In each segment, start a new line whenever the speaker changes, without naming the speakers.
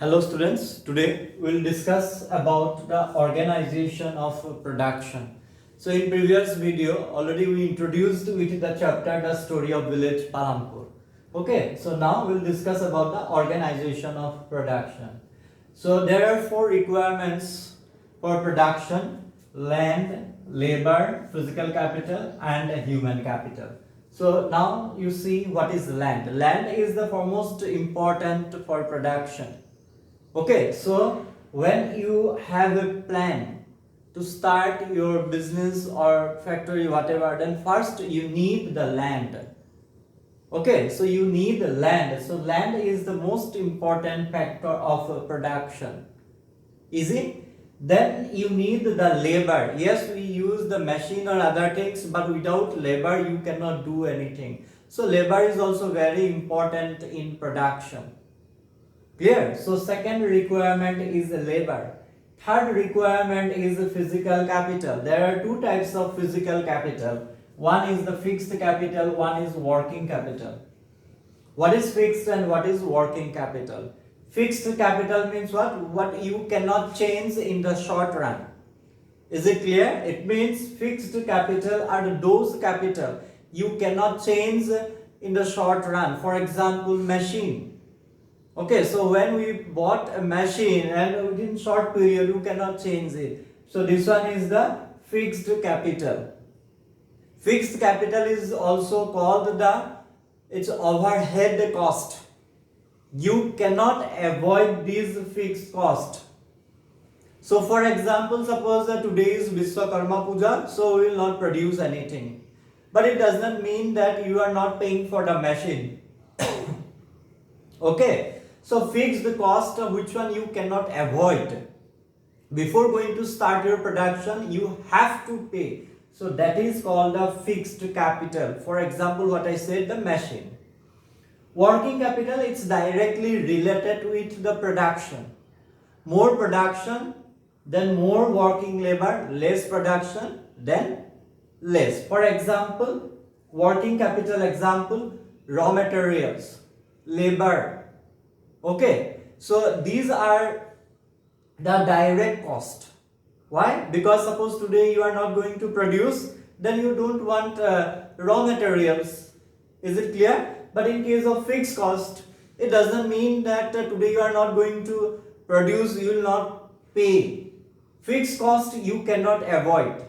Hello students, today we'll discuss about the organization of production. So in previous video already we introduced with the chapter the story of village Palampur. Okay, so now we'll discuss about the organization of production. So there are four requirements for production: land, labor, physical capital and human capital. So now you see what is land. Land is the foremost important for production. Okay, so when you have a plan to start your business or factory, whatever, then first you need the land. Okay, so you need land. So land is the most important factor of production. Easy? Then you need the labor. Yes, we use the machine or other things, but without labor you cannot do anything. So labor is also very important in production. Clear? So second requirement is labor. Third requirement is physical capital. There are two types of physical capital. One is the fixed capital, one is working capital. What is fixed and what is working capital? Fixed capital means what? What you cannot change in the short run. Is it clear? It means fixed capital are those capital you cannot change in the short run. For example, machine. Okay, so when we bought a machine and within short period you cannot change it. So this one is the fixed capital. Fixed capital is also called its overhead cost. You cannot avoid this fixed cost. So for example, suppose that today is Vishwakarma Puja, so we will not produce anything. But it does not mean that you are not paying for the machine. Okay. So fixed cost, which one you cannot avoid. Before going to start your production, you have to pay. So that is called a fixed capital. For example, what I said, the machine. Working capital, it's directly related with the production. More production, then more working labor. Less production, then less. For example, working capital example, raw materials, labor. Okay, so these are the direct cost. Why? Because suppose today you are not going to produce, then you don't want raw materials. Is it clear? But in case of fixed cost, it doesn't mean that today you are not going to produce, you will not pay. Fixed cost you cannot avoid.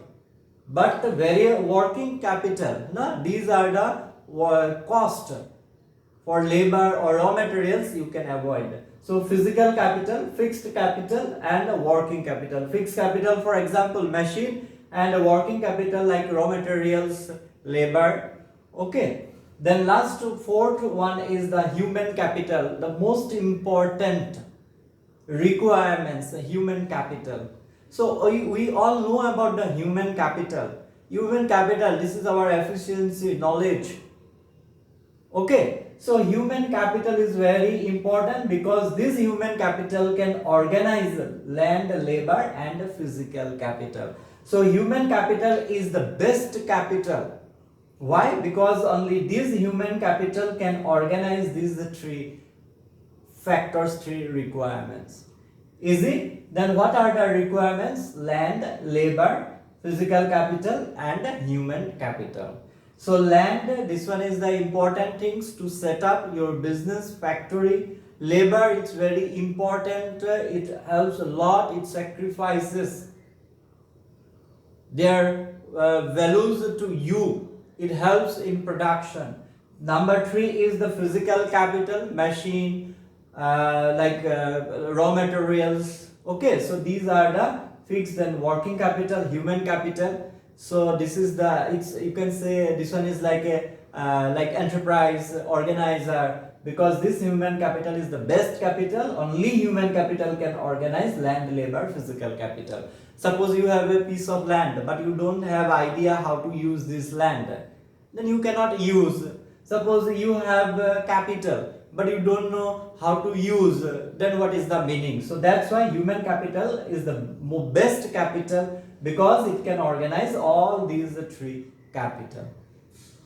But the very working capital, these are the cost. For labor or raw materials you can avoid. So physical capital, fixed capital and working capital. Fixed capital, for example, machine, and working capital like raw materials, labor. Okay. Then last fourth one is the human capital. The most important requirements, human capital. So we all know about the human capital. Human capital, this is our efficiency, knowledge. Okay. So human capital is very important because this human capital can organize land, labor and physical capital. So human capital is the best capital. Why? Because only this human capital can organize these three factors, three requirements. Easy? Then what are the requirements? Land, labor, physical capital and human capital. So land, this one is the important things to set up your business, factory. Labor, it's very important. It helps a lot. It sacrifices their values to you. It helps in production. Number three is the physical capital, machine, raw materials. Okay, so these are the fixed and working capital, human capital. So this is you can say this one is like a enterprise organizer, because this human capital is the best capital. Only human capital can organize land, labor, physical capital. Suppose you have a piece of land but you don't have idea how to use this land, then you cannot use. Suppose you have capital but you don't know how to use, then what is the meaning? So that's why human capital is the best capital, because it can organize all these three capital.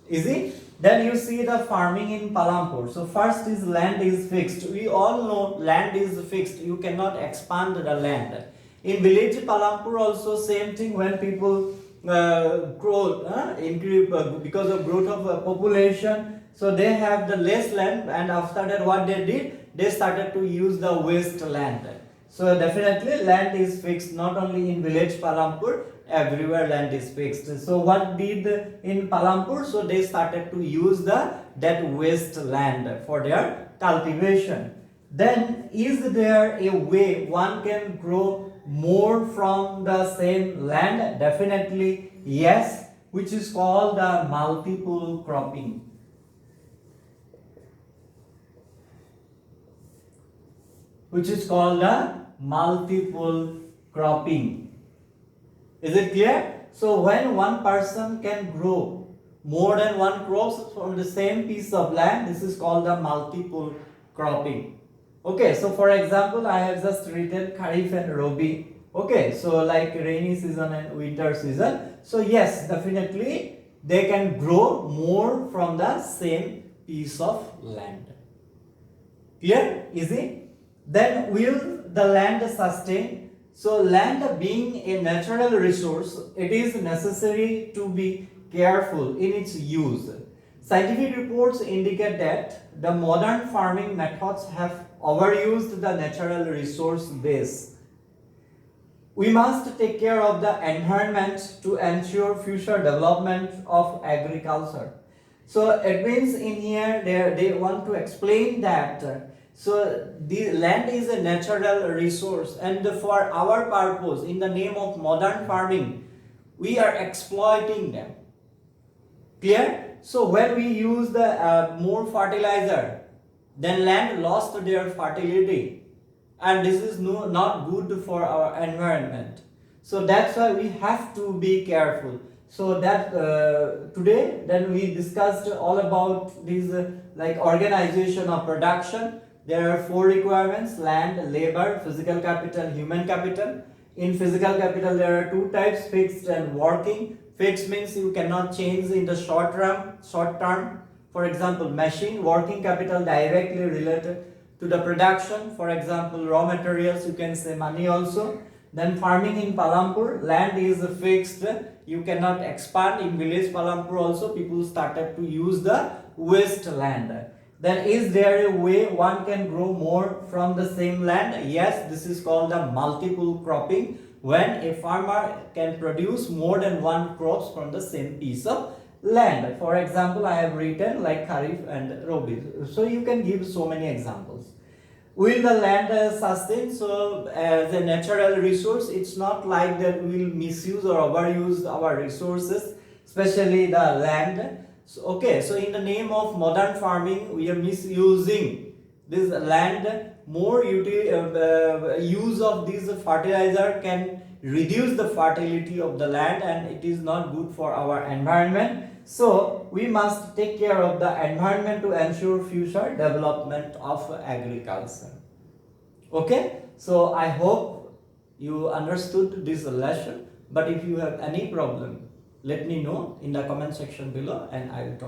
Easy? Then you see the farming in Palampur. So first is land is fixed. We all know land is fixed. You cannot expand the land. In village Palampur also same thing, when people grow, increase because of growth of population. So they have the less land, and after that what they did, they started to use the waste land. So definitely land is fixed, not only in village Palampur, everywhere land is fixed. So what did in Palampur? So they started to use that waste land for their cultivation. Then is there a way one can grow more from the same land? Definitely yes, which is called the multiple cropping. Which is called the multiple cropping. Is it clear? So when one person can grow more than one crops from the same piece of land, this is called the multiple cropping. Okay, so for example, I have just written Kharif and Rabi. Okay, so like rainy season and winter season. So yes, definitely they can grow more from the same piece of land. Clear? Easy? Then will the land sustain? So land being a natural resource, it is necessary to be careful in its use. Scientific reports indicate that the modern farming methods have overused the natural resource base. We must take care of the environment to ensure future development of agriculture. So it means in here they want to explain that so the land is a natural resource, and for our purpose, in the name of modern farming, we are exploiting them. Clear? So when we use the more fertilizer, then land lost their fertility, and this is not good for our environment. So that's why we have to be careful. So that today then we discussed all about these like organization of production. There are 4 requirements: land, labor, physical capital, human capital. In physical capital there are 2 types: fixed and working. Fixed means you cannot change in the short term. For example, machine. Working capital directly related to the production. For example, raw materials, you can say money also. Then farming in Palampur, land is fixed. You cannot expand. In village Palampur also people started to use the waste land. Then is there a way one can grow more from the same land? Yes, this is called the multiple cropping, when a farmer can produce more than one crops from the same piece of land. For example, I have written like Kharif and Rabi. So you can give so many examples. Will the land sustain? So as a natural resource, it's not like that we will misuse or overuse our resources, especially the land. So, okay, so in the name of modern farming, we are misusing this land. More use of this fertilizer can reduce the fertility of the land, and it is not good for our environment. So we must take care of the environment to ensure future development of agriculture. Okay, so I hope you understood this lesson, but if you have any problem, let me know in the comment section below and I will talk.